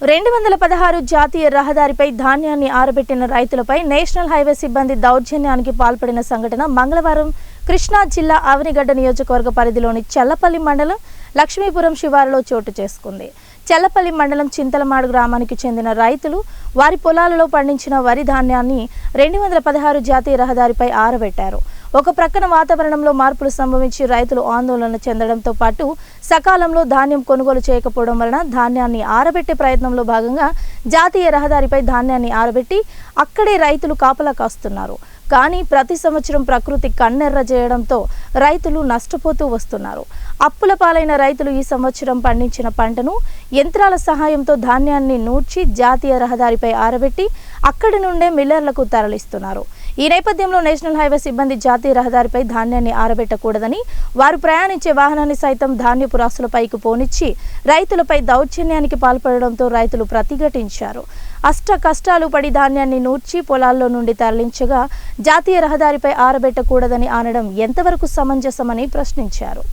216 జాతీయ రహదారిపై ధాన్యాన్ని ఆరబెట్టిన రైతులపై నేషనల్ హైవే సిబ్బంది దౌర్జన్యానికి పాల్పడిన సంఘటన మంగళవారం కృష్ణా జిల్లా అవనిగడ్డ నియోజకవర్గ పరిధిలోని చల్లపల్లి మండలం లక్ష్మీపురం శివారులో చోటు చేసుకుంది. చల్లపల్లి మండలం చింతలమాడు గ్రామానికి చెందిన రైతులు వారి పొలాలలో పండించిన వరి ధాన్యాన్ని 216 జాతీయ రహదారిపై ఆరబెట్టారు. ఒక ప్రక్కన వాతావరణంలో మార్పులు సంభవించి రైతులు ఆందోళన చెందడంతో పాటు సకాలంలో ధాన్యం కొనుగోలు చేయకపోవడం వలన ధాన్యాన్ని ఆరబెట్టే ప్రయత్నంలో భాగంగా జాతీయ రహదారిపై ధాన్యాన్ని ఆరబెట్టి అక్కడే రైతులు కాపలా కాస్తున్నారు. కానీ ప్రతి సంవత్సరం ప్రకృతి కన్నెర్ర చేయడంతో రైతులు నష్టపోతూ వస్తున్నారు. అప్పుల పాలైన రైతులు ఈ సంవత్సరం పండించిన పంటను యంత్రాల సహాయంతో ధాన్యాన్ని నూర్చి జాతీయ రహదారిపై ఆరబెట్టి అక్కడి నుండే మిల్లర్లకు తరలిస్తున్నారు. ఈ నేపథ్యంలో నేషనల్ హైవే సిబ్బంది జాతీయ రహదారిపై ధాన్యాన్ని ఆరబెట్టకూడదని, వారు ప్రయాణించే వాహనాన్ని సైతం ధాన్యపు రాసులపైకి పోనిచ్చి రైతులపై దౌర్జన్యానికి పాల్పడడంతో రైతులు ప్రతిఘటించారు. అష్ట కష్టాలు పడి ధాన్యాన్ని నూర్చి పొలాల్లో నుండి తరలించగా జాతీయ రహదారిపై ఆరబెట్టకూడదని అనడం ఎంతవరకు సమంజసమని ప్రశ్నించారు.